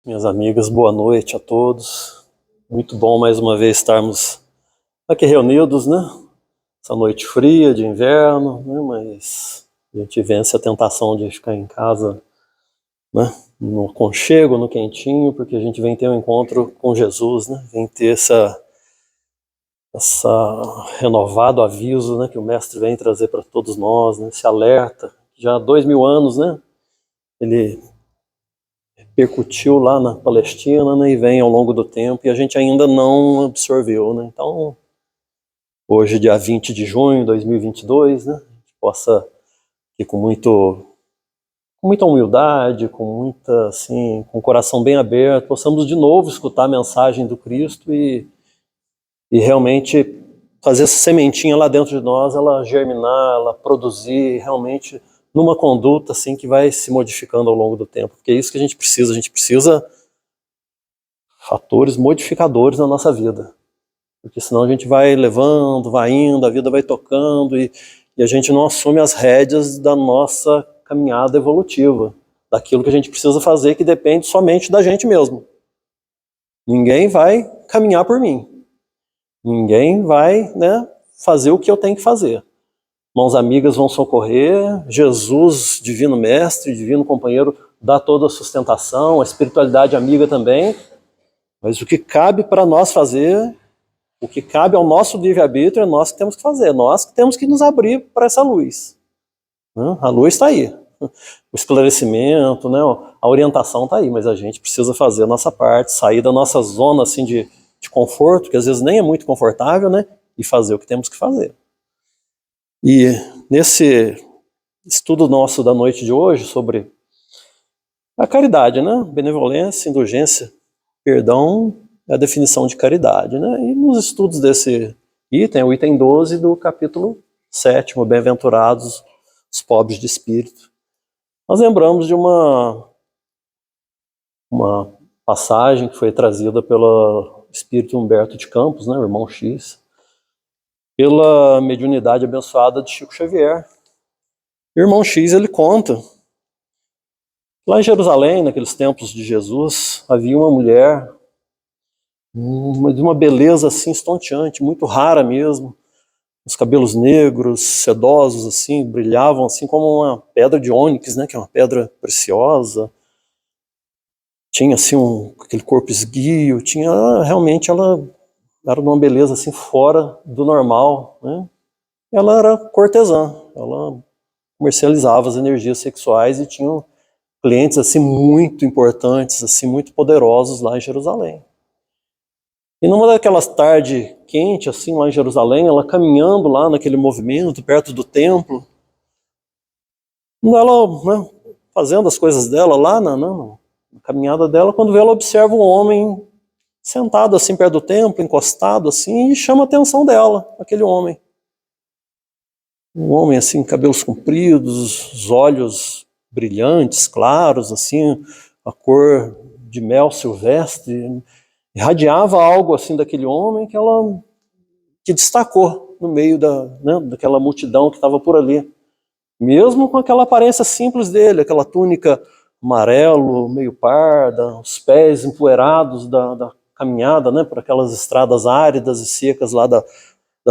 Minhas amigas, boa noite a todos. Muito bom mais uma vez estarmos aqui reunidos, né? Essa noite fria de inverno, né? Mas a gente vence a tentação de ficar em casa, né? No aconchego, no quentinho, porque a gente vem ter um encontro com Jesus, né? Vem ter essa renovado aviso, né? Que o Mestre vem trazer para todos nós, né? Esse alerta. Já há 2000 anos, né? Ele percutiu lá na Palestina, né, e vem ao longo do tempo, e a gente ainda não absorveu, né? Então, hoje, dia 20 de junho de 2022, né, a gente possa, aqui com muita humildade, com muita, assim, com o coração bem aberto, possamos de novo escutar a mensagem do Cristo e realmente fazer essa sementinha lá dentro de nós, ela germinar, ela produzir realmente numa conduta assim que vai se modificando ao longo do tempo, porque é isso que a gente precisa fatores modificadores na nossa vida, porque senão a gente vai levando, vai indo, a vida vai tocando e a gente não assume as rédeas da nossa caminhada evolutiva, daquilo que a gente precisa fazer, que depende somente da gente mesmo. Ninguém vai caminhar por mim, ninguém vai, né, fazer o que eu tenho que fazer. Mãos amigas vão socorrer, Jesus, divino mestre, divino companheiro, dá toda a sustentação, a espiritualidade amiga também, mas o que cabe para nós fazer, o que cabe ao nosso livre-arbítrio é nós que temos que fazer, nós que temos que nos abrir para essa luz. A luz está aí, o esclarecimento, né, a orientação está aí, mas a gente precisa fazer a nossa parte, sair da nossa zona assim, de conforto, que às vezes nem é muito confortável, né, e fazer o que temos que fazer. E nesse estudo nosso da noite de hoje sobre a caridade, né, benevolência, indulgência, perdão, é a definição de caridade, né? E nos estudos desse item, o item 12 do capítulo 7, Bem-aventurados os pobres de espírito, nós lembramos de uma passagem que foi trazida pelo espírito Humberto de Campos, né, o irmão X, pela mediunidade abençoada de Chico Xavier. O irmão X, ele conta, lá em Jerusalém, naqueles tempos de Jesus, havia uma mulher de uma beleza assim estonteante, muito rara mesmo, os cabelos negros, sedosos assim, brilhavam assim como uma pedra de ônix, né, que é uma pedra preciosa. Tinha assim aquele corpo esguio, realmente ela era de uma beleza assim fora do normal, né? Ela era cortesã, ela comercializava as energias sexuais e tinha clientes assim muito importantes, assim muito poderosos lá em Jerusalém. E numa daquelas tardes quentes, assim, lá em Jerusalém, ela caminhando lá naquele movimento, perto do templo, ela, né, fazendo as coisas dela lá na caminhada dela, quando vê, ela observa um homem sentado assim perto do templo, encostado assim, e chama a atenção dela, aquele homem. Um homem assim, cabelos compridos, os olhos brilhantes, claros, assim, a cor de mel silvestre, irradiava algo assim daquele homem que destacou no meio daquela multidão que estava por ali. Mesmo com aquela aparência simples dele, aquela túnica amarelo, meio parda, os pés empoeirados da caminhada, né, por aquelas estradas áridas e secas lá da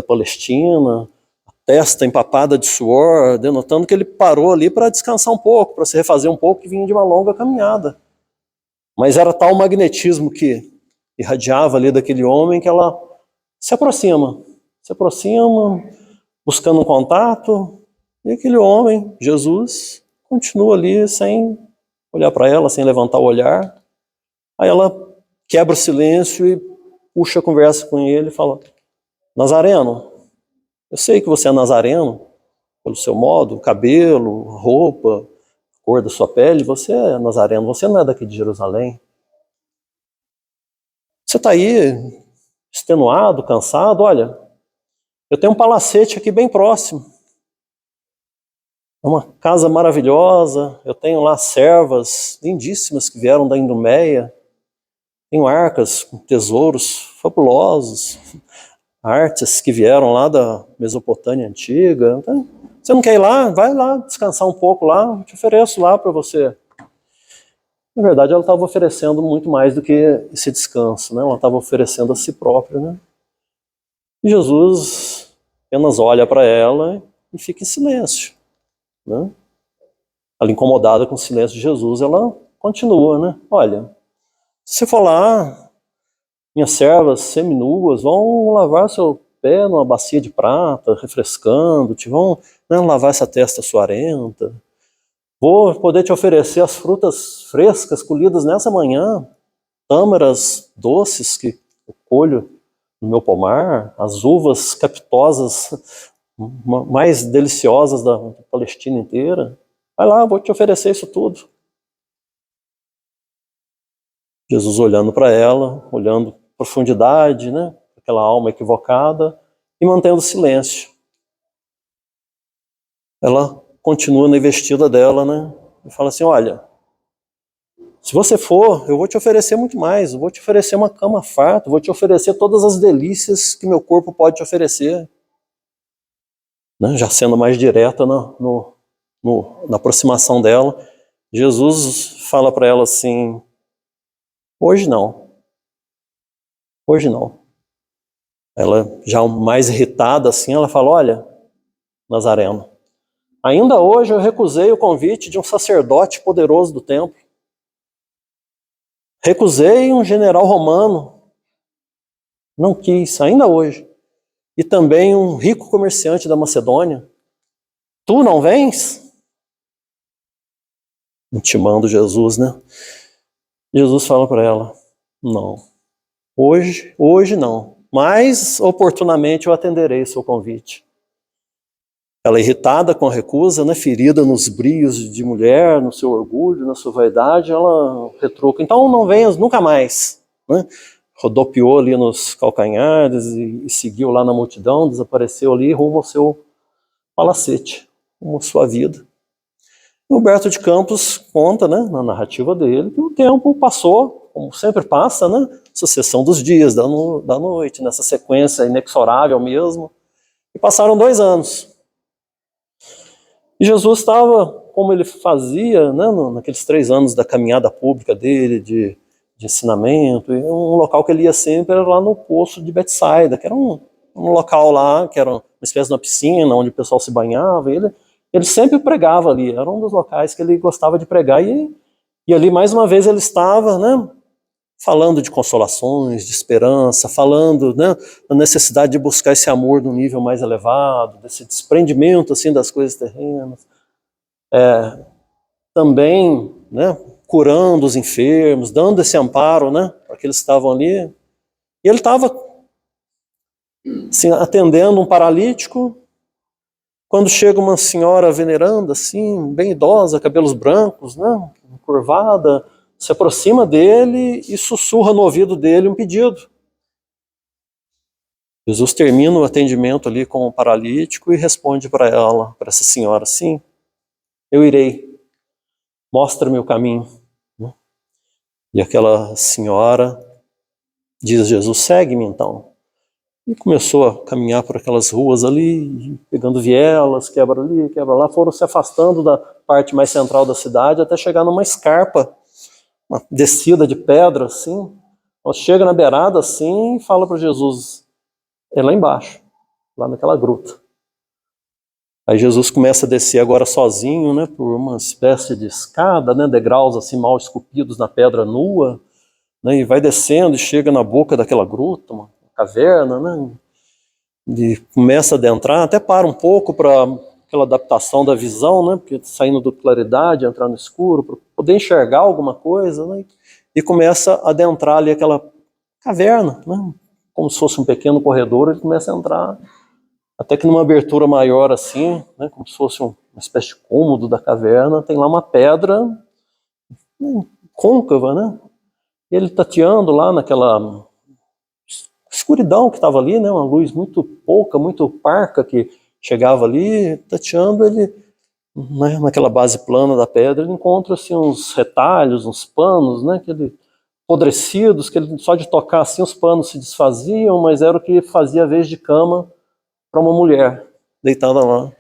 Palestina, a testa empapada de suor, denotando que ele parou ali para descansar um pouco, para se refazer um pouco, e vinha de uma longa caminhada. Mas era tal magnetismo que irradiava ali daquele homem que ela se aproxima, buscando um contato, e aquele homem, Jesus, continua ali sem olhar para ela, sem levantar o olhar. Aí ela quebra o silêncio e puxa a conversa com ele e fala: Nazareno, eu sei que você é nazareno, pelo seu modo, cabelo, roupa, cor da sua pele, você é nazareno, você não é daqui de Jerusalém. Você está aí extenuado, cansado? Olha, eu tenho um palacete aqui bem próximo. É uma casa maravilhosa, eu tenho lá servas lindíssimas que vieram da Idumeia, tenho arcas com tesouros fabulosos, artes que vieram lá da Mesopotâmia antiga. Então, você não quer ir lá? Vai lá descansar um pouco lá, eu te ofereço lá para você Na verdade, ela estava oferecendo muito mais do que esse descanso, né? Ela estava oferecendo a si própria, né? E Jesus apenas olha para ela e fica em silêncio, né? Ela, incomodada com o silêncio de Jesus, ela continua, né? Olha, se você for lá, minhas servas seminuas vão lavar seu pé numa bacia de prata, refrescando-te, vão, né, lavar essa testa suarenta. Vou poder te oferecer as frutas frescas colhidas nessa manhã, tâmaras doces que eu colho no meu pomar, as uvas capitosas mais deliciosas da Palestina inteira. Vai lá, vou te oferecer isso tudo. Jesus olhando para ela, olhando profundidade, né? Aquela alma equivocada, e mantendo silêncio. Ela continua na investida dela, né? E fala assim, olha, se você for, eu vou te oferecer muito mais, eu vou te oferecer uma cama farta, vou te oferecer todas as delícias que meu corpo pode te oferecer. Né? Já sendo mais direta na aproximação dela, Jesus fala para ela assim, hoje não. Hoje não. Ela já mais irritada assim, ela fala, olha, Nazareno, ainda hoje eu recusei o convite de um sacerdote poderoso do templo. Recusei um general romano. Não quis, ainda hoje. E também um rico comerciante da Macedônia. Tu não vens? Intimando Jesus, né? Jesus fala para ela, não. Hoje não. Mas oportunamente eu atenderei o seu convite. Ela, irritada com a recusa, né, ferida nos brios de mulher, no seu orgulho, na sua vaidade, ela retruca, então não venhas nunca mais. Né? Rodopiou ali nos calcanhares e seguiu lá na multidão, desapareceu ali rumo ao seu palacete, rumo à sua vida. E Humberto de Campos conta, né, na narrativa dele, que o tempo passou, como sempre passa, né, sucessão dos dias, da noite, nessa sequência inexorável mesmo, e passaram 2 anos. E Jesus estava, como ele fazia, né, naqueles 3 anos da caminhada pública dele, de ensinamento, e um local que ele ia sempre era lá no poço de Betsaida, que era um local lá, que era uma espécie de uma piscina, onde o pessoal se banhava, e ele sempre pregava ali, era um dos locais que ele gostava de pregar, e ali mais uma vez ele estava, né, falando de consolações, de esperança, falando, né, da necessidade de buscar esse amor num nível mais elevado, desse desprendimento assim das coisas terrenas, também, né, curando os enfermos, dando esse amparo, né, para que eles estavam ali. E ele estava assim, atendendo um paralítico, quando chega uma senhora veneranda, assim, bem idosa, cabelos brancos, né, curvada, se aproxima dele e sussurra no ouvido dele um pedido. Jesus termina o atendimento ali com o paralítico e responde para ela, para essa senhora, sim, eu irei, mostra-me o caminho. E aquela senhora diz a Jesus, segue-me então. E começou a caminhar por aquelas ruas ali, pegando vielas, quebra ali, quebra lá, foram se afastando da parte mais central da cidade até chegar numa escarpa, uma descida de pedra assim. Ela chega na beirada assim e fala para Jesus, é lá embaixo, lá naquela gruta. Aí Jesus começa a descer agora sozinho, né, por uma espécie de escada, né, degraus assim mal esculpidos na pedra nua, né, e vai descendo e chega na boca daquela gruta, uma caverna, né, e começa a adentrar, até para um pouco para aquela adaptação da visão, né, porque saindo da claridade, entrar no escuro, para poder enxergar alguma coisa, né, e começa a adentrar ali aquela caverna, né, como se fosse um pequeno corredor, ele começa a entrar, até que numa abertura maior assim, né, como se fosse uma espécie de cômodo da caverna, tem lá uma pedra côncava, né, e ele tateando lá naquela escuridão que estava ali, né, uma luz muito pouca, muito parca que chegava ali, tateando, ele, né, naquela base plana da pedra, ele encontra assim, uns retalhos, uns panos, né, apodrecidos, que ele, só de tocar assim os panos se desfaziam, mas era o que fazia a vez de cama para uma mulher deitada lá.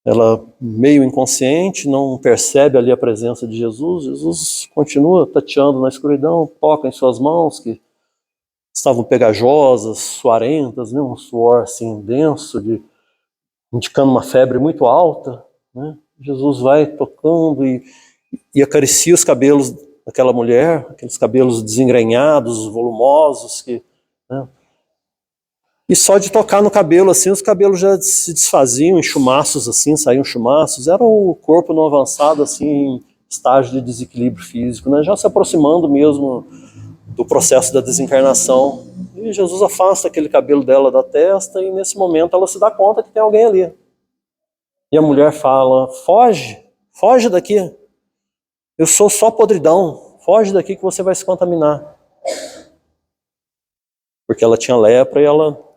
ela meio inconsciente, não percebe ali a presença de Jesus. Jesus continua tateando na escuridão, toca em suas mãos, que estavam pegajosas, suarentas, né? Um suor assim denso, indicando uma febre muito alta, né? Jesus vai tocando e acaricia os cabelos daquela mulher, aqueles cabelos desengrenhados, volumosos, né? E só de tocar no cabelo, assim, os cabelos já se desfaziam em chumaços, assim, saíam chumaços. Era o corpo no avançado, assim, em estágio de desequilíbrio físico, né? Já se aproximando mesmo do processo da desencarnação. E Jesus afasta aquele cabelo dela da testa e nesse momento ela se dá conta que tem alguém ali. E a mulher fala, foge, foge daqui. Eu sou só podridão, foge daqui que você vai se contaminar. Porque ela tinha lepra e ela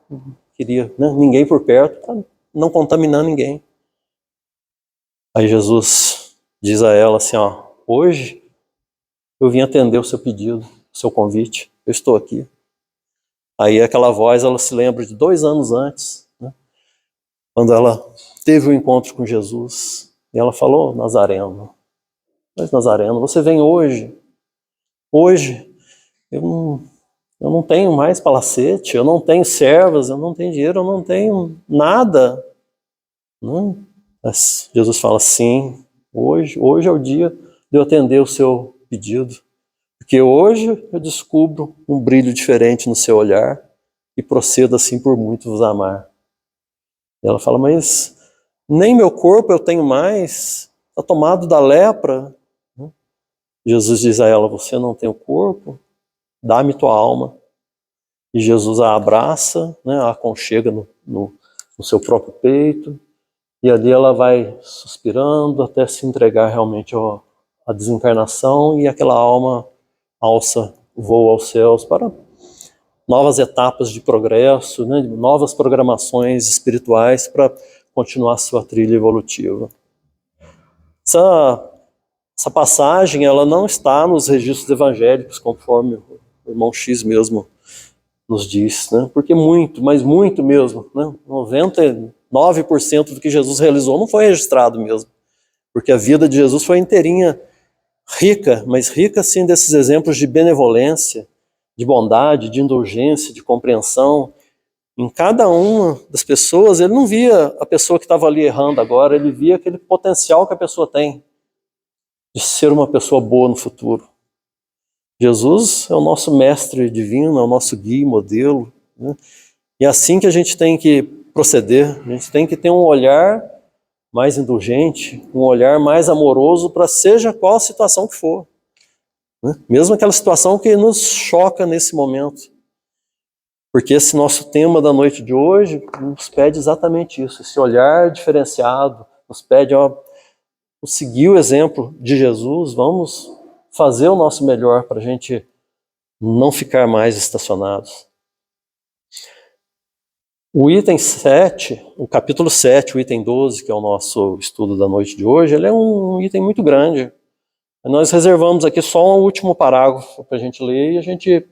queria, né, ninguém por perto para não contaminar ninguém. Aí Jesus diz a ela assim, ó, hoje eu vim atender o seu pedido, o seu convite, eu estou aqui. Aí aquela voz, ela se lembra de 2 anos antes, né, quando ela teve o encontro com Jesus, e ela falou, Nazareno, mas Nazareno, você vem hoje, eu não tenho mais palacete, eu não tenho servas, eu não tenho dinheiro, eu não tenho nada. Não. Mas Jesus fala, sim, hoje é o dia de eu atender o seu pedido, porque hoje eu descubro um brilho diferente no seu olhar e procedo assim por muito vos amar. E ela fala, mas nem meu corpo eu tenho mais, está tomado da lepra. Jesus diz a ela, você não tem o corpo, dá-me tua alma. E Jesus a abraça, né, a aconchega no seu próprio peito, e ali ela vai suspirando até se entregar realmente à desencarnação, e aquela alma alça voa aos céus para novas etapas de progresso, né, novas programações espirituais para continuar sua trilha evolutiva. Essa passagem ela não está nos registros evangélicos, conforme o irmão X mesmo nos diz, né? Porque muito, mas muito mesmo, né? 99% do que Jesus realizou não foi registrado mesmo, porque a vida de Jesus foi inteirinha rica, mas rica assim desses exemplos de benevolência, de bondade, de indulgência, de compreensão. Em cada uma das pessoas, ele não via a pessoa que estava ali errando agora, ele via aquele potencial que a pessoa tem de ser uma pessoa boa no futuro. Jesus é o nosso mestre divino, é o nosso guia e modelo, né? E é assim que a gente tem que proceder, a gente tem que ter um olhar mais indulgente, um olhar mais amoroso para seja qual a situação que for, né? Mesmo aquela situação que nos choca nesse momento. Porque esse nosso tema da noite de hoje nos pede exatamente isso, esse olhar diferenciado, nos pede, ó, seguir o exemplo de Jesus, vamos fazer o nosso melhor para a gente não ficar mais estacionados. O item 7, o capítulo 7, o item 12, que é o nosso estudo da noite de hoje, ele é um item muito grande. Nós reservamos aqui só um último parágrafo para a gente ler e a gente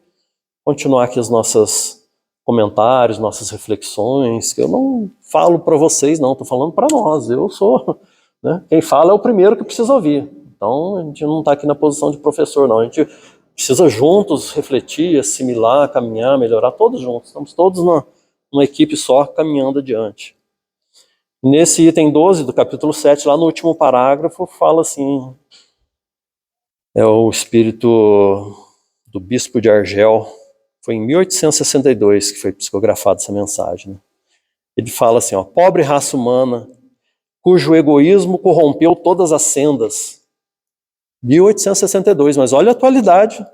continuar aqui os nossos comentários, nossas reflexões, que eu não falo para vocês, não, estou falando para nós, eu sou, né? Quem fala é o primeiro que precisa ouvir. Então a gente não está aqui na posição de professor, não, a gente precisa juntos refletir, assimilar, caminhar, melhorar, todos juntos, estamos todos numa equipe só caminhando adiante. Nesse item 12 do capítulo 7, lá no último parágrafo, fala assim, é o espírito do bispo de Argel, foi em 1862 que foi psicografada essa mensagem, né? Ele fala assim, ó, pobre raça humana, cujo egoísmo corrompeu todas as sendas. 1862, mas olha a atualidade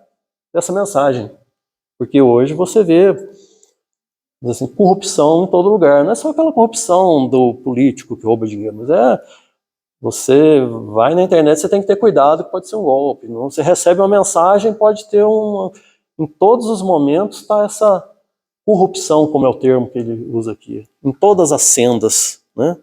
dessa mensagem. Porque hoje você vê assim, corrupção em todo lugar. Não é só aquela corrupção do político que rouba dinheiro, mas você vai na internet, você tem que ter cuidado que pode ser um golpe. Não, você recebe uma mensagem, pode ter em todos os momentos está essa corrupção, como é o termo que ele usa aqui, em todas as sendas, né?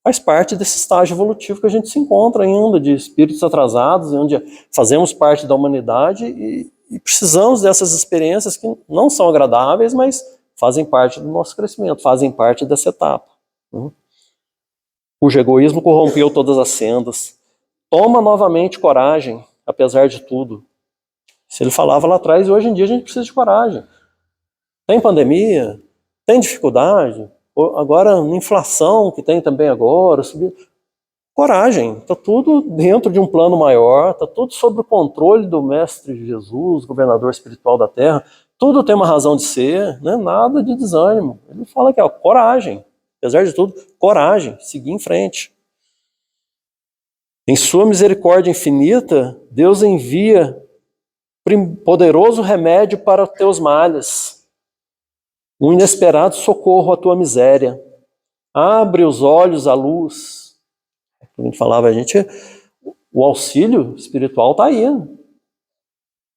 Faz parte desse estágio evolutivo que a gente se encontra ainda, de espíritos atrasados, onde fazemos parte da humanidade e precisamos dessas experiências que não são agradáveis, mas fazem parte do nosso crescimento, fazem parte dessa etapa, né? cujo egoísmo corrompeu todas as sendas. Toma novamente coragem, apesar de tudo. Se ele falava lá atrás, e hoje em dia a gente precisa de coragem. Tem pandemia, tem dificuldade, agora inflação que tem também agora, coragem, está tudo dentro de um plano maior, está tudo sob o controle do Mestre Jesus, governador espiritual da Terra, tudo tem uma razão de ser, né? Nada de desânimo. Ele fala aqui, ó, coragem, apesar de tudo, coragem, seguir em frente. Em sua misericórdia infinita, Deus envia poderoso remédio para os teus males, um inesperado socorro à tua miséria. Abre os olhos à luz. A gente falava, o auxílio espiritual está aí.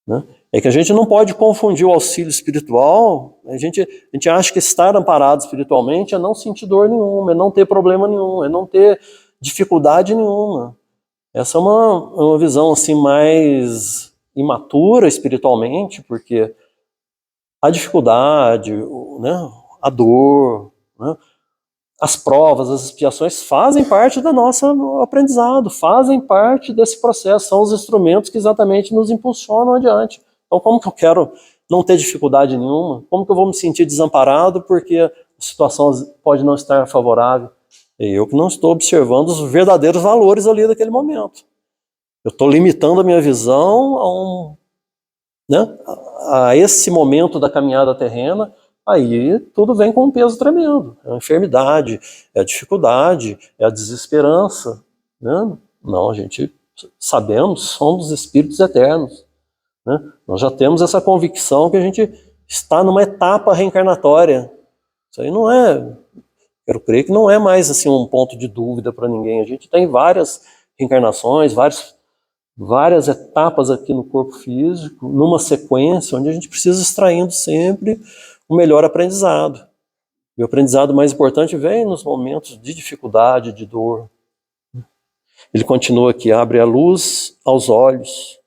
Né? É que a gente não pode confundir o auxílio espiritual. A gente acha que estar amparado espiritualmente é não sentir dor nenhuma, é não ter problema nenhum, é não ter dificuldade nenhuma. Essa é uma visão assim mais imatura espiritualmente, porque a dificuldade, né, a dor, né, as provas, as expiações fazem parte do nosso aprendizado, fazem parte desse processo, são os instrumentos que exatamente nos impulsionam adiante. Então, como que eu quero não ter dificuldade nenhuma? Como que eu vou me sentir desamparado porque a situação pode não estar favorável? É eu que não estou observando os verdadeiros valores ali daquele momento. Eu estou limitando a minha visão a esse momento da caminhada terrena. Aí tudo vem com um peso tremendo. É a enfermidade, é a dificuldade, é a desesperança. Né? Não, a gente sabemos, somos espíritos eternos. Né? Nós já temos essa convicção que a gente está numa etapa reencarnatória. Isso aí não é, quero crer que não é mais assim um ponto de dúvida para ninguém. A gente tem várias reencarnações, várias etapas aqui no corpo físico, numa sequência onde a gente precisa extraindo sempre o melhor aprendizado. E o aprendizado mais importante vem nos momentos de dificuldade, de dor. Ele continua aqui, abre a luz aos olhos.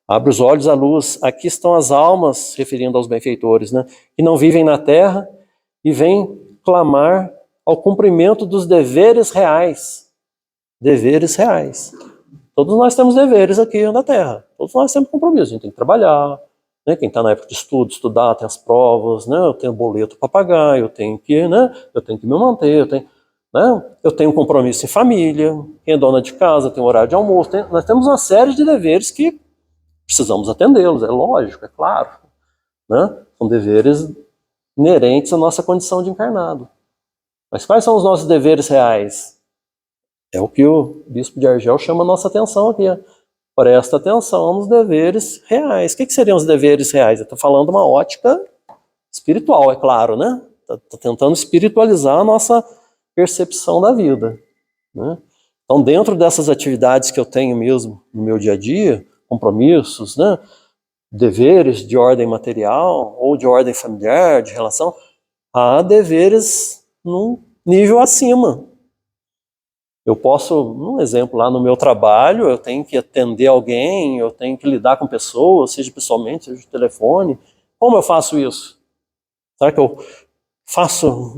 Abre os olhos à luz. Aqui estão as almas, referindo aos benfeitores, né, que não vivem na terra e vêm clamar ao cumprimento dos deveres reais. Deveres reais. Todos nós temos deveres aqui na Terra. Todos nós temos compromisso. A gente tem que trabalhar. Né? Quem está na época de estudo, estudar, tem as provas. Né? Eu tenho boleto para pagar. Eu tenho que me manter. Eu tenho um compromisso em família. Quem é dona de casa tem horário de almoço. Nós temos uma série de deveres que precisamos atendê-los. É lógico, é claro. Né? São deveres inerentes à nossa condição de encarnado. Mas quais são os nossos deveres reais? É o que o bispo de Argel chama a nossa atenção aqui. Presta atenção nos deveres reais. O que seriam os deveres reais? Eu estou falando uma ótica espiritual, é claro, né? Estou tentando espiritualizar a nossa percepção da vida. Né? Então, dentro dessas atividades que eu tenho mesmo no meu dia a dia, compromissos, né? Deveres de ordem material ou de ordem familiar, de relação, há deveres num nível acima. Eu posso, um exemplo, lá no meu trabalho, eu tenho que atender alguém, eu tenho que lidar com pessoas, seja pessoalmente, seja por telefone. Como eu faço isso? Será que eu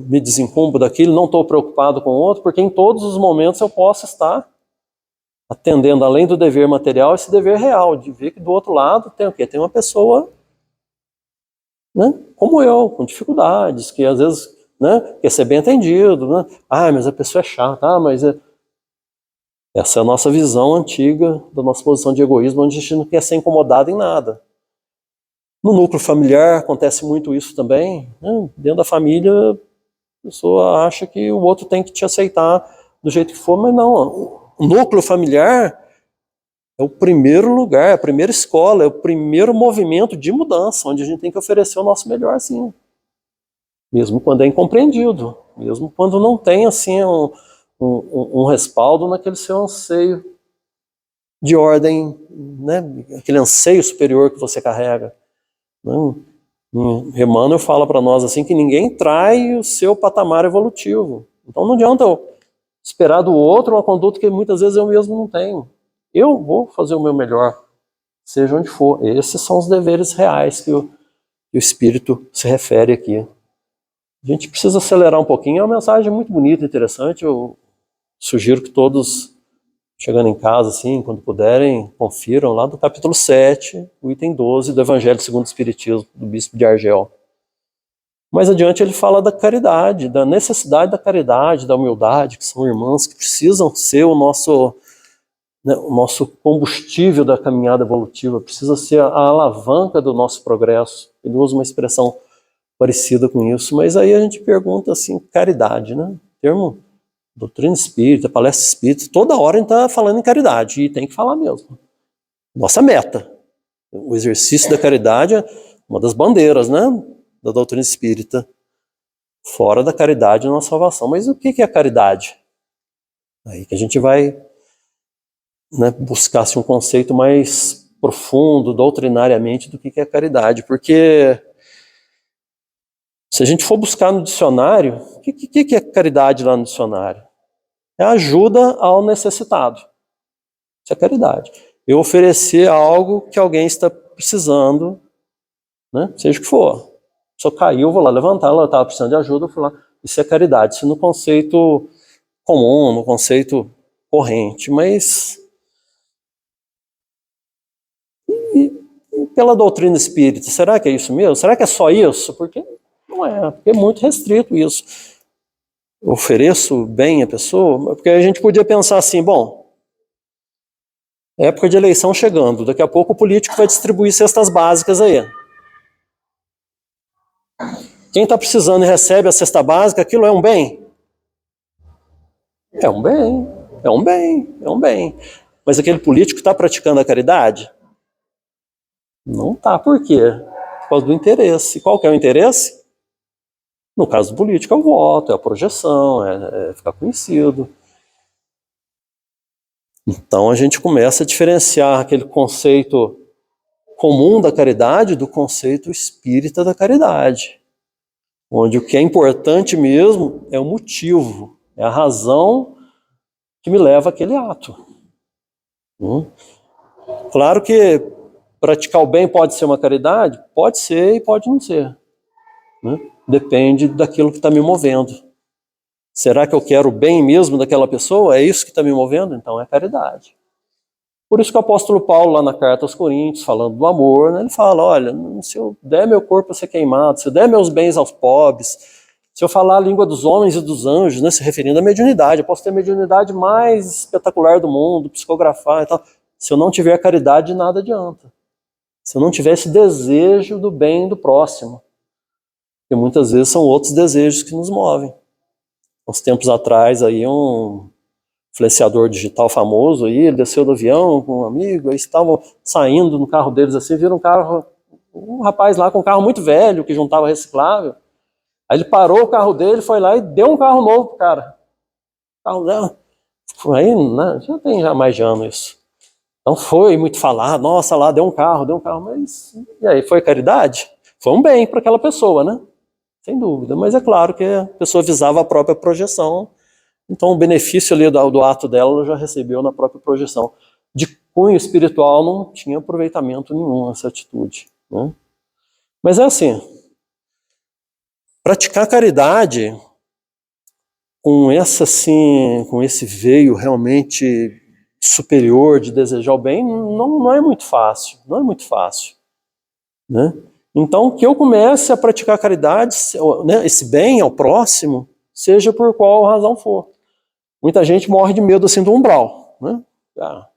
me desencumbo daquilo, não estou preocupado com o outro? Porque em todos os momentos eu posso estar atendendo, além do dever material, esse dever real, de ver que do outro lado tem o quê? Tem uma pessoa, né, como eu, com dificuldades, que às vezes, né, quer ser bem atendido, né? Ah, mas a pessoa é chata, mas essa é a nossa visão antiga da nossa posição de egoísmo, onde a gente não quer ser incomodado em nada. No núcleo familiar acontece muito isso também. Né? Dentro da família, a pessoa acha que o outro tem que te aceitar do jeito que for, mas não. O núcleo familiar é o primeiro lugar, é a primeira escola, é o primeiro movimento de mudança, onde a gente tem que oferecer o nosso melhor, sim. Mesmo quando é incompreendido, mesmo quando não tem assim um respaldo naquele seu anseio de ordem, né? Aquele anseio superior que você carrega. Né? Emmanuel fala para nós assim que ninguém trai o seu patamar evolutivo. Então não adianta eu esperar do outro uma conduta que muitas vezes eu mesmo não tenho. Eu vou fazer o meu melhor, seja onde for. Esses são os deveres reais que o Espírito se refere aqui. A gente precisa acelerar um pouquinho, é uma mensagem muito bonita, interessante. Sugiro que todos, chegando em casa, assim, quando puderem, confiram lá do capítulo 7, o item 12 do Evangelho segundo o Espiritismo, do Bispo de Argel. Mais adiante ele fala da caridade, da necessidade da caridade, da humildade, que são irmãs que precisam ser o nosso combustível da caminhada evolutiva, precisa ser a alavanca do nosso progresso. Ele usa uma expressão parecida com isso, mas aí a gente pergunta assim, caridade, né? Termo doutrina espírita, palestra espírita, toda hora a gente está falando em caridade, e tem que falar mesmo. Nossa meta. O exercício da caridade é uma das bandeiras, né, da doutrina espírita. Fora da caridade não há salvação. Mas o que é a caridade? Aí que a gente vai, né, buscar assim, um conceito mais profundo, doutrinariamente, do que é a caridade. Porque se a gente for buscar no dicionário, o que é caridade lá no dicionário? É ajuda ao necessitado. Isso é caridade. Eu oferecer algo que alguém está precisando, né? Seja o que for. A pessoa caiu, eu vou lá levantar, ela estava precisando de ajuda, eu fui lá. Isso é caridade. Isso no conceito comum, no conceito corrente. Mas e pela doutrina espírita, será que é isso mesmo? Será que é só isso? Porque não é, porque é muito restrito isso. Eu ofereço bem a pessoa, porque a gente podia pensar assim, bom, época de eleição chegando, daqui a pouco o político vai distribuir cestas básicas aí. Quem está precisando e recebe a cesta básica, aquilo é um bem? É um bem, é um bem, é um bem. Mas aquele político está praticando a caridade? Não está, por quê? Por causa do interesse. Qual que é o interesse? No caso do político é o voto, é a projeção, é ficar conhecido. Então a gente começa a diferenciar aquele conceito comum da caridade do conceito espírita da caridade, onde o que é importante mesmo é o motivo, é a razão que me leva àquele ato. Claro que praticar o bem pode ser uma caridade? Pode ser e pode não ser, né? Depende daquilo que está me movendo. Será que eu quero o bem mesmo daquela pessoa? É isso que está me movendo? Então é caridade. Por isso que o apóstolo Paulo, lá na carta aos Coríntios, falando do amor, né, ele fala, olha, se eu der meu corpo a ser queimado, se eu der meus bens aos pobres, se eu falar a língua dos homens e dos anjos, né, se referindo à mediunidade, eu posso ter a mediunidade mais espetacular do mundo, psicografar e tal, se eu não tiver caridade, nada adianta. Se eu não tiver esse desejo do bem do próximo. Porque muitas vezes são outros desejos que nos movem. Uns tempos atrás, aí um influenciador digital famoso, aí, ele desceu do avião com um amigo, aí estavam saindo no carro deles assim, viram um rapaz lá com um carro muito velho, que juntava reciclável. Aí ele parou o carro dele, foi lá e deu um carro novo pro cara. O carro dela. Aí, né, já tem já mais de ano isso. Então foi muito falado, nossa, lá deu um carro, mas e aí, foi caridade? Foi um bem para aquela pessoa, né? Sem dúvida, mas é claro que a pessoa visava a própria projeção, então o benefício ali do ato dela ela já recebeu na própria projeção. De cunho espiritual não tinha aproveitamento nenhum essa atitude, né? Mas é assim, praticar caridade com esse veio realmente superior de desejar o bem, não é muito fácil, não é muito fácil, né? Então, que eu comece a praticar caridade, né, esse bem ao próximo, seja por qual razão for. Muita gente morre de medo assim do umbral, né?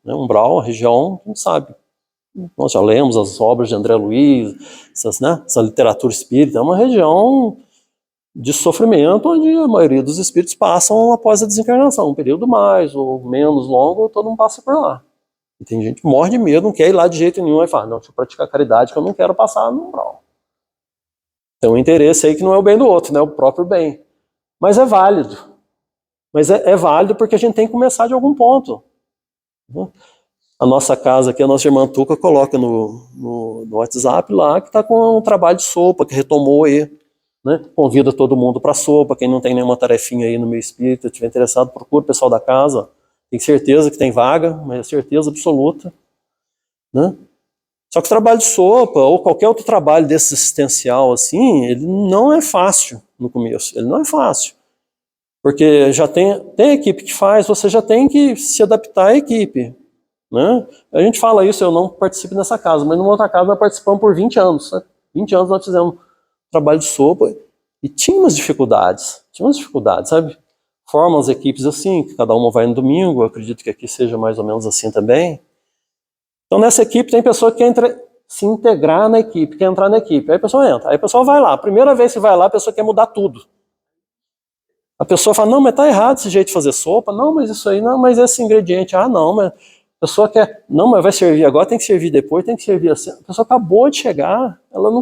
Umbral, a região, não sabe. Nós já lemos as obras de André Luiz, essa literatura espírita, é uma região de sofrimento onde a maioria dos espíritos passam após a desencarnação, um período mais ou menos longo, todo mundo passa por lá. E tem gente que morre de medo, não quer ir lá de jeito nenhum, aí fala, não, deixa eu praticar caridade que eu não quero passar no umbral. Tem um interesse aí que não é o bem do outro, né, o próprio bem. Mas é válido. Mas é válido porque a gente tem que começar de algum ponto. A nossa casa aqui, a nossa irmã Tuca coloca no WhatsApp lá que está com um trabalho de sopa, que retomou aí. Né? Convida todo mundo para sopa, quem não tem nenhuma tarefinha aí no meio espírita, estiver interessado, procura o pessoal da casa. Tem certeza que tem vaga, mas é certeza absoluta. Né? Só que o trabalho de sopa, ou qualquer outro trabalho desse assistencial, assim, ele não é fácil no começo, ele não é fácil. Porque já tem equipe que faz, você já tem que se adaptar à equipe. Né? A gente fala isso, eu não participo nessa casa, mas numa outra casa nós participamos por 20 anos. Né? 20 anos nós fizemos trabalho de sopa e tínhamos dificuldades, sabe? Formam as equipes assim, que cada uma vai no domingo, eu acredito que aqui seja mais ou menos assim também. Então nessa equipe tem pessoa que quer se integrar na equipe, quer entrar na equipe, aí a pessoa entra, aí a pessoa vai lá, a primeira vez que vai lá a pessoa quer mudar tudo. A pessoa fala, não, mas tá errado esse jeito de fazer sopa, não, mas isso aí, não, mas esse ingrediente, não, mas a pessoa quer, não, mas vai servir agora, tem que servir depois, tem que servir assim. A pessoa acabou de chegar, ela não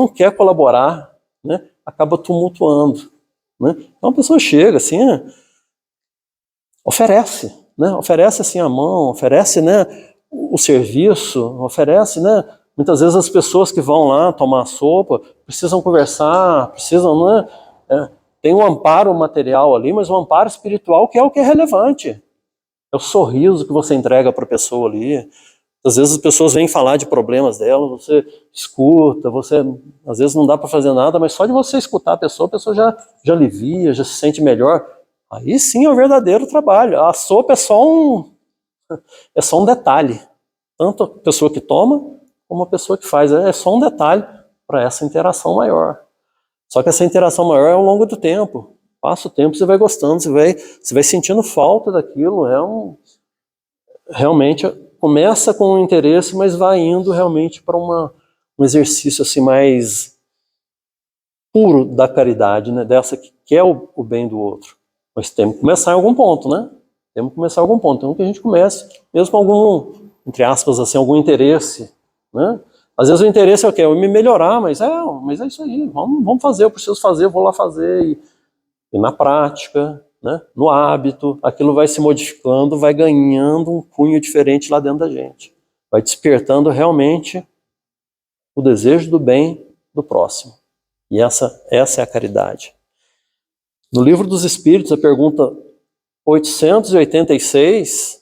quer colaborar, né? Acaba tumultuando. Né? Então a pessoa chega assim, oferece, né? Oferece assim a mão, oferece, né, o serviço, oferece, né? Muitas vezes as pessoas que vão lá tomar sopa precisam conversar, precisam, né? Tem um amparo material ali, mas um amparo espiritual que é o que é relevante. É o sorriso que você entrega para a pessoa ali. Às vezes as pessoas vêm falar de problemas dela, você escuta, às vezes não dá para fazer nada, mas só de você escutar a pessoa já alivia, já se sente melhor. Aí sim é o verdadeiro trabalho. A sopa é só um detalhe. Tanto a pessoa que toma, como a pessoa que faz. É só um detalhe para essa interação maior. Só que essa interação maior é ao longo do tempo. Passa o tempo, você vai gostando, você vai sentindo falta daquilo. Realmente começa com um interesse, mas vai indo realmente para um exercício assim mais puro da caridade, né? Dessa que quer o bem do outro. Mas temos que começar em algum ponto, né? Temos que começar em algum ponto. Então que a gente comece, mesmo com algum, entre aspas, assim, algum interesse, né? Às vezes o interesse é o quê? Eu me melhorar, mas é isso aí, vamos fazer, eu preciso fazer, eu vou lá fazer. E na prática, né, no hábito, aquilo vai se modificando, vai ganhando um cunho diferente lá dentro da gente. Vai despertando realmente o desejo do bem do próximo. E essa é a caridade. No Livro dos Espíritos, a pergunta 886...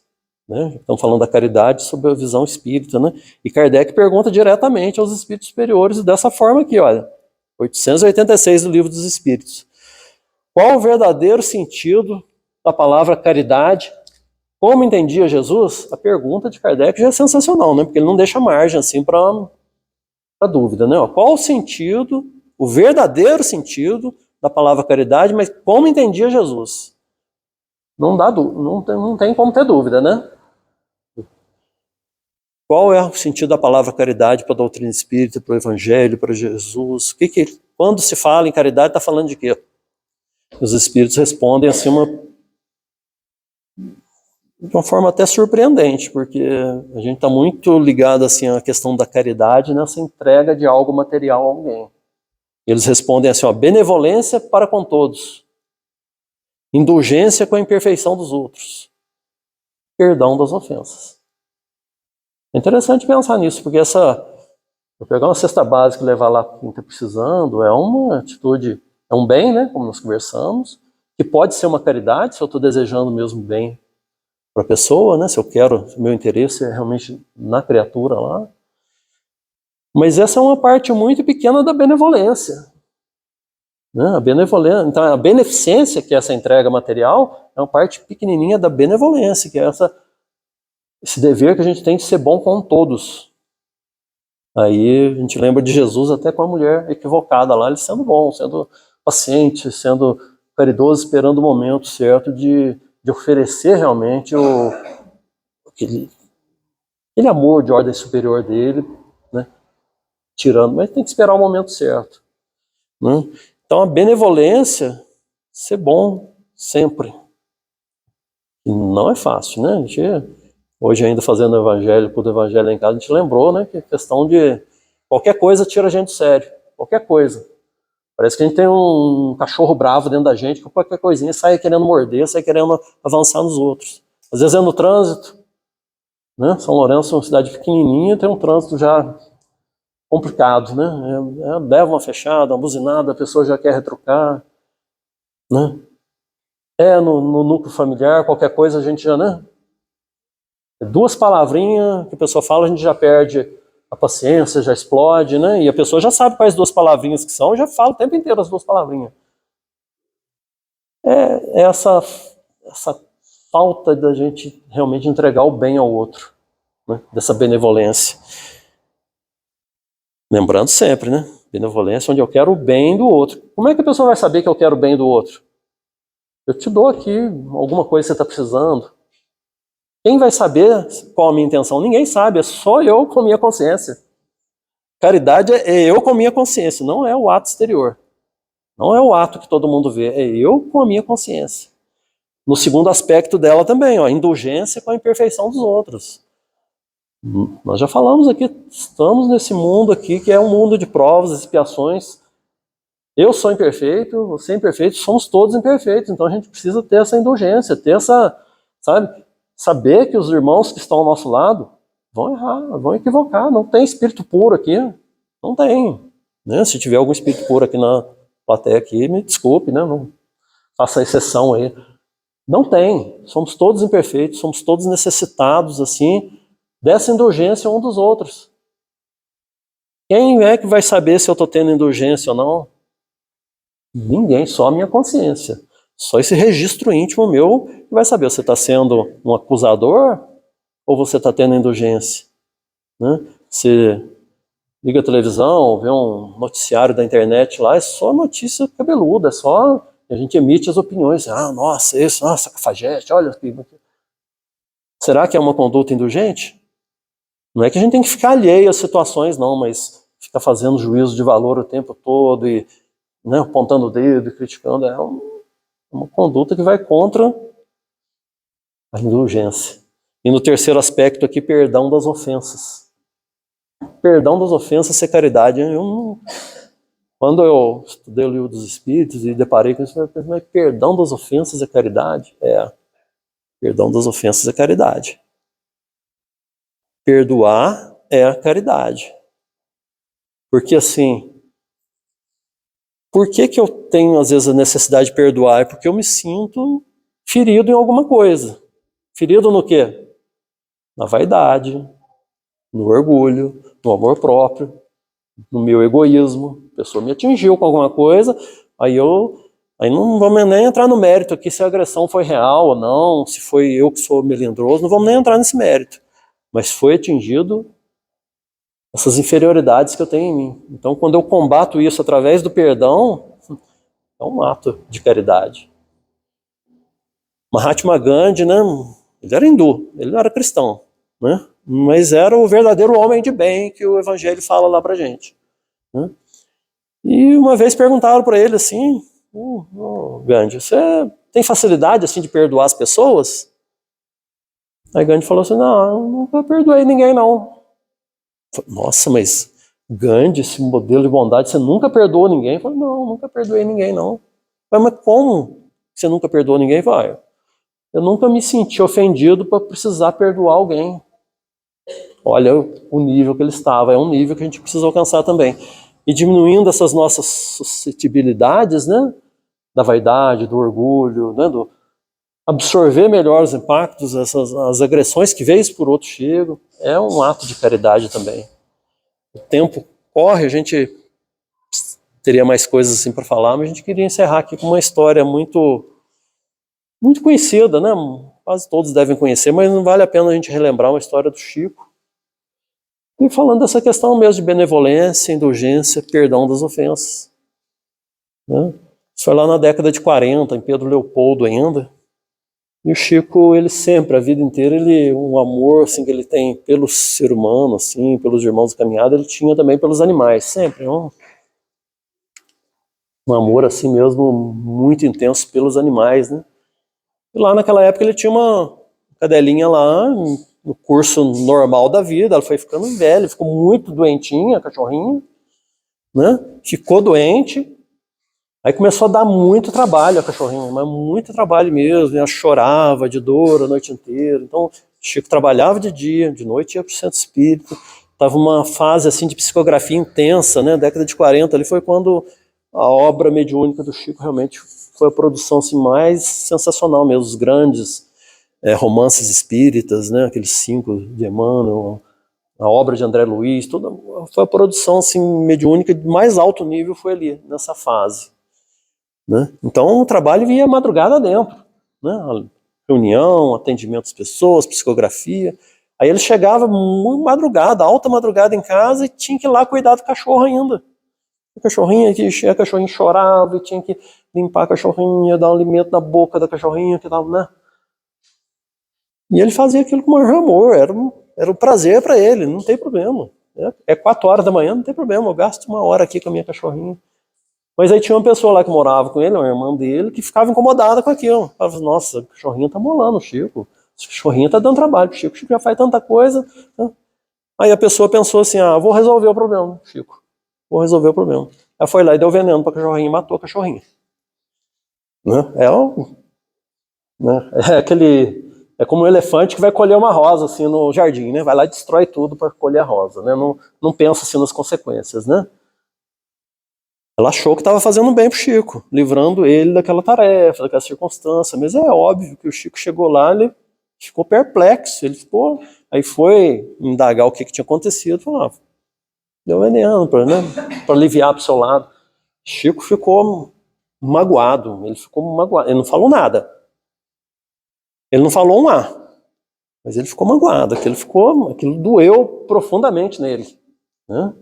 Né? Estamos falando da caridade sob a visão espírita, né? E Kardec pergunta diretamente aos espíritos superiores dessa forma aqui, olha, 886 do Livro dos Espíritos. Qual o verdadeiro sentido da palavra caridade? Como entendia Jesus? A pergunta de Kardec já é sensacional, né? Porque ele não deixa margem assim para dúvida, né? Qual o sentido, o verdadeiro sentido da palavra caridade, mas como entendia Jesus? Não tem como ter dúvida, né? Qual é o sentido da palavra caridade para a doutrina espírita, para o evangelho, para Jesus? Quando se fala em caridade, está falando de quê? Os espíritos respondem assim de uma forma até surpreendente, porque a gente está muito ligado assim à questão da caridade nessa entrega de algo material a alguém. Eles respondem assim, benevolência para com todos, indulgência com a imperfeição dos outros, perdão das ofensas. É interessante pensar nisso, porque eu pegar uma cesta básica e levar lá para quem está precisando é uma atitude, é um bem, né, como nós conversamos, que pode ser uma caridade, se eu estou desejando mesmo bem para a pessoa, né, se eu quero, se o meu interesse é realmente na criatura lá. Mas essa é uma parte muito pequena da benevolência. Né? A benevolência, então a beneficência, que é essa entrega material, é uma parte pequenininha da benevolência, que é esse dever que a gente tem de ser bom com todos. Aí a gente lembra de Jesus até com a mulher equivocada lá, ele sendo bom, sendo paciente, sendo caridoso, esperando o momento certo de oferecer realmente aquele amor de ordem superior dele, né? Tirando, mas tem que esperar o momento certo. Né? Então a benevolência, ser bom sempre. E não é fácil, né? A gente, hoje ainda fazendo o evangelho, por evangelho em casa, a gente lembrou, né, que a questão de qualquer coisa tira a gente do sério, qualquer coisa. Parece que a gente tem um cachorro bravo dentro da gente, que qualquer coisinha sai querendo morder, sai querendo avançar nos outros. Às vezes é no trânsito, né? São Lourenço é uma cidade pequenininha, tem um trânsito já complicado, né? Leva uma fechada, uma buzinada, a pessoa já quer retrucar, né? No núcleo familiar, qualquer coisa a gente já, né? Duas palavrinhas que a pessoa fala, a gente já perde a paciência, já explode, né? E a pessoa já sabe quais duas palavrinhas que são, já fala o tempo inteiro as duas palavrinhas. é essa falta da gente realmente entregar o bem ao outro, né? Dessa benevolência. Lembrando sempre, né? Benevolência onde eu quero o bem do outro. Como é que a pessoa vai saber que eu quero o bem do outro? Eu te dou aqui alguma coisa que você está precisando. Quem vai saber qual a minha intenção? Ninguém sabe, é só eu com a minha consciência. Caridade é eu com a minha consciência, não é o ato exterior. Não é o ato que todo mundo vê, é eu com a minha consciência. No segundo aspecto dela também, ó, indulgência com a imperfeição dos outros. Nós já falamos aqui, estamos nesse mundo aqui que é um mundo de provas, expiações. Eu sou imperfeito, você é imperfeito, somos todos imperfeitos. Então a gente precisa ter essa indulgência, ter essa, sabe, saber que os irmãos que estão ao nosso lado vão errar, vão equivocar. Não tem espírito puro aqui, não tem. Né? Se tiver algum espírito puro aqui na plateia aqui, me desculpe, né? Não faça exceção aí. Não tem. Somos todos imperfeitos, somos todos necessitados assim dessa indulgência um dos outros. Quem é que vai saber se eu estou tendo indulgência ou não? Ninguém, só a minha consciência. Só esse registro íntimo meu que vai saber. Você está sendo um acusador ou você está tendo indulgência? Né? Você liga a televisão, vê um noticiário da internet lá, é só notícia cabeluda, é só a gente emite as opiniões. Ah, nossa, isso, nossa, cafajeste, olha. Será que é uma conduta indulgente? Não é que a gente tem que ficar alheio às situações, não, mas ficar fazendo juízo de valor o tempo todo e, né, apontando o dedo e criticando é uma conduta que vai contra a indulgência. E no terceiro aspecto aqui, perdão das ofensas. Perdão das ofensas é caridade. Quando eu estudei o livro dos Espíritos e deparei com isso, eu pensei, mas perdão das ofensas é caridade? Perdão das ofensas é caridade. Perdoar é a caridade. Porque assim, por que eu tenho às vezes a necessidade de perdoar? É porque eu me sinto ferido em alguma coisa. Ferido no quê? Na vaidade, no orgulho, no amor próprio, no meu egoísmo. A pessoa me atingiu com alguma coisa, aí não vamos nem entrar no mérito aqui se a agressão foi real ou não, se foi eu que sou melindroso, não vamos nem entrar nesse mérito. Mas foi atingido essas inferioridades que eu tenho em mim. Então, quando eu combato isso através do perdão, é um ato de caridade. Mahatma Gandhi, né, ele era hindu, ele não era cristão, né, mas era o verdadeiro homem de bem que o Evangelho fala lá pra gente. Né? E uma vez perguntaram para ele assim, Gandhi, você tem facilidade assim de perdoar as pessoas? Aí Gandhi falou assim, não, eu nunca perdoei ninguém não. Nossa, mas Gandhi, esse modelo de bondade, você nunca perdoou ninguém? Eu falei, não, nunca perdoei ninguém não. Mas como você nunca perdoou ninguém? Eu falei, eu nunca me senti ofendido para precisar perdoar alguém. Olha o nível que ele estava, é um nível que a gente precisa alcançar também. E diminuindo essas nossas suscetibilidades, né, da vaidade, do orgulho, né, do absorver melhor os impactos, as agressões que vez por outro chegam, é um ato de caridade também. O tempo corre, a gente teria mais coisas assim para falar, mas a gente queria encerrar aqui com uma história muito conhecida, né? Quase todos devem conhecer, mas não vale a pena a gente relembrar uma história do Chico. E falando dessa questão mesmo de benevolência, indulgência, perdão das ofensas. Né? Isso foi lá na década de 40, em Pedro Leopoldo ainda. E o Chico, ele sempre, a vida inteira, um amor assim, que ele tem pelo ser humano, assim, pelos irmãos de caminhada, ele tinha também pelos animais, sempre. Um amor assim mesmo, muito intenso pelos animais, né? E lá naquela época ele tinha uma cadelinha lá, no curso normal da vida, ela foi ficando velha, ficou muito doentinha, a cachorrinha, né? Ficou doente, aí começou a dar muito trabalho a cachorrinha, mas muito trabalho mesmo, ela chorava de dor a noite inteira. Então, Chico trabalhava de dia, de noite ia para o centro espírita, estava uma fase assim de psicografia intensa, né? Década de 40, ali foi quando a obra mediúnica do Chico realmente foi a produção assim, mais sensacional mesmo, os grandes romances espíritas, né? Aqueles 5 de Emmanuel, a obra de André Luiz, toda foi a produção assim, mediúnica de mais alto nível foi ali, nessa fase. né? Então o trabalho vinha madrugada dentro, né? Reunião, atendimento às pessoas, psicografia. Aí ele chegava muito madrugada, alta madrugada em casa, e tinha que ir lá cuidar do cachorro ainda. A cachorrinho chorava, e tinha que limpar a cachorrinha, dar um alimento na boca da cachorrinha, que tal, né? E ele fazia aquilo com o maior amor, era um prazer para ele, não tem problema. É 4 horas da manhã, não tem problema, eu gasto 1 hora aqui com a minha cachorrinha. Mas aí tinha uma pessoa lá que morava com ele, uma irmã dele, que ficava incomodada com aquilo. Falava, nossa, o cachorrinho tá molando o Chico, esse cachorrinho tá dando trabalho pro Chico, o Chico já faz tanta coisa. Né? Aí a pessoa pensou assim, vou resolver o problema, Chico, vou resolver o problema. Ela foi lá e deu veneno pra cachorrinho e matou a cachorrinha. Né? É como um elefante que vai colher uma rosa assim no jardim, né? Vai lá e destrói tudo para colher a rosa, né? Não pensa assim nas consequências, né? Ela achou que estava fazendo bem pro Chico, livrando ele daquela tarefa, daquela circunstância, mas é óbvio que o Chico chegou lá, ele ficou perplexo, aí foi indagar o que tinha acontecido, falou, deu veneno para, né, para aliviar pro seu lado. Chico ficou magoado, ele não falou nada. Ele não falou um A, mas ele ficou magoado, aquilo doeu profundamente nele, né?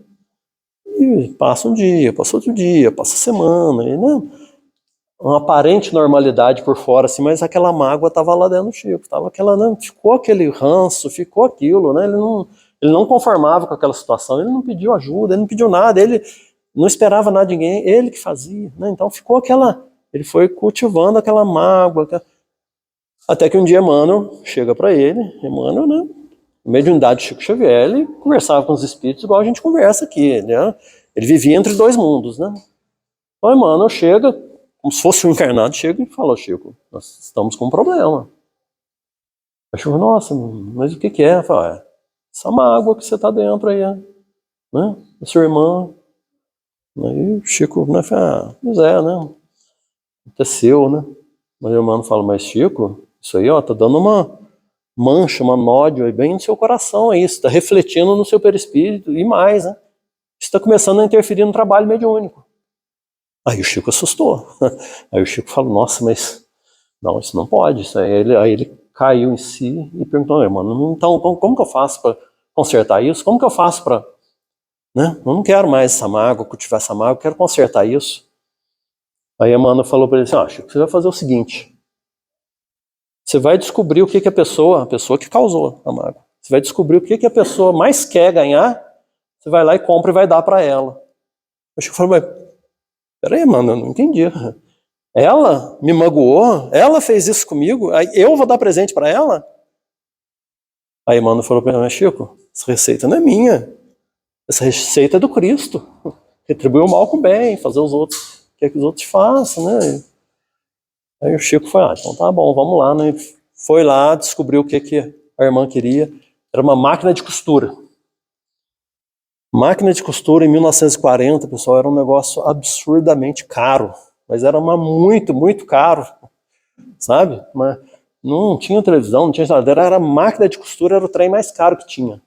E passa um dia, passa outro dia, passa semana, e, né? Uma aparente normalidade por fora, assim, mas aquela mágoa estava lá dentro do Chico, né? Ficou aquele ranço, ficou aquilo, né? Ele não conformava com aquela situação, ele não pediu ajuda, ele não pediu nada, ele não esperava nada de ninguém, ele que fazia, né? Então ele foi cultivando aquela mágoa, até que um dia Emmanuel chega para ele, Emmanuel, né? Mediunidade de Chico Xavier, ele conversava com os espíritos igual a gente conversa aqui, né? Ele vivia entre 2 mundos, né? Então Emmanuel chega, como se fosse um encarnado, chega e fala, Chico, nós estamos com um problema. Eu Chico, nossa, mas o que é? Fala, essa mágoa que você está dentro aí, né? A sua irmã. Aí o Chico, né, fala, mas né? Aconteceu, né? Mas o Emmanuel fala, mas Chico, isso aí, tá dando uma mancha, uma nódoa aí bem no seu coração, aí, está refletindo no seu perispírito e mais, né? Está começando a interferir no trabalho mediúnico. Aí o Chico assustou. Aí o Chico falou, nossa, mas não, isso não pode. Aí ele caiu em si e perguntou, mano, então como que eu faço para consertar isso? Como que eu faço para, né? Eu não quero mais essa mágoa, cultivar essa mágoa, eu quero consertar isso. Aí a Emmanuel falou para ele assim, Chico, você vai fazer o seguinte, você vai descobrir o que a pessoa que causou a mágoa, você vai descobrir o que a pessoa mais quer ganhar, você vai lá e compra e vai dar para ela. O Chico falou, mas peraí, mano, eu não entendi. Ela me magoou, ela fez isso comigo, aí eu vou dar presente para ela? Aí Emmanuel falou para ele, Chico, essa receita não é minha, essa receita é do Cristo. Retribuir o mal com o bem, fazer os outros, quer que os outros façam, né? Aí o Chico foi, então tá bom, vamos lá, né? Foi lá, descobriu o que a irmã queria, era uma máquina de costura. Máquina de costura em 1940, pessoal, era um negócio absurdamente caro, mas era muito, muito caro, sabe? Mas não tinha televisão, não tinha geladeira, era máquina de costura, era o trem mais caro que tinha.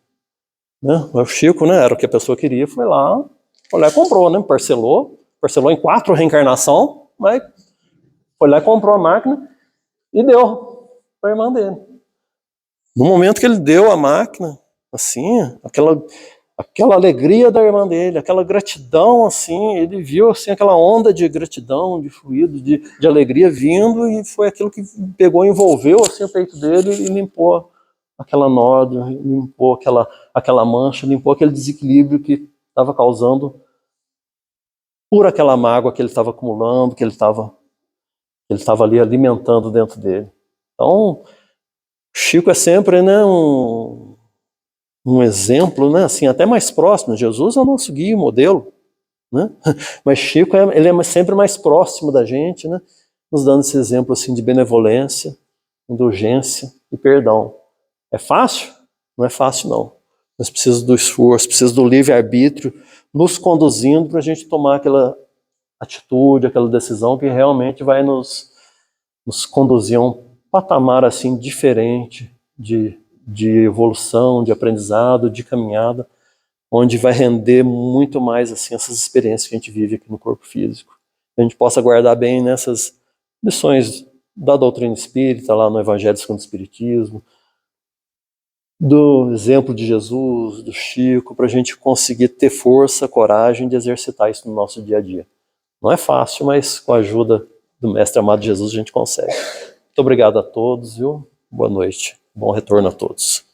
Né? O Chico, né, era o que a pessoa queria, foi lá e comprou, né? Parcelou em 4 reencarnações, mas foi lá e comprou a máquina e deu para a irmã dele. No momento que ele deu a máquina, assim, aquela alegria da irmã dele, aquela gratidão, assim, ele viu assim, aquela onda de gratidão, de fluido, de alegria vindo, e foi aquilo que pegou, envolveu assim, o peito dele e limpou aquela nódoa, limpou aquela mancha, limpou aquele desequilíbrio que estava causando por aquela mágoa que ele estava acumulando, que ele estava ali alimentando dentro dele. Então, Chico é sempre, né, um exemplo, né, assim, até mais próximo. Jesus é o nosso guia, modelo, né? Mas Chico ele é sempre mais próximo da gente, né, nos dando esse exemplo assim de benevolência, indulgência e perdão. É fácil? Não é fácil não. Nós precisamos do esforço, precisamos do livre-arbítrio nos conduzindo para a gente tomar aquela atitude, aquela decisão que realmente vai nos conduzir a um patamar assim diferente de evolução, de aprendizado, de caminhada, onde vai render muito mais assim essas experiências que a gente vive aqui no corpo físico. a gente possa guardar bem nessas lições da doutrina espírita, lá no Evangelho segundo o Espiritismo, do exemplo de Jesus, do Chico, para a gente conseguir ter força, coragem de exercitar isso no nosso dia a dia. Não é fácil, mas com a ajuda do Mestre amado Jesus a gente consegue. Muito obrigado a todos, viu? Boa noite. Bom retorno a todos.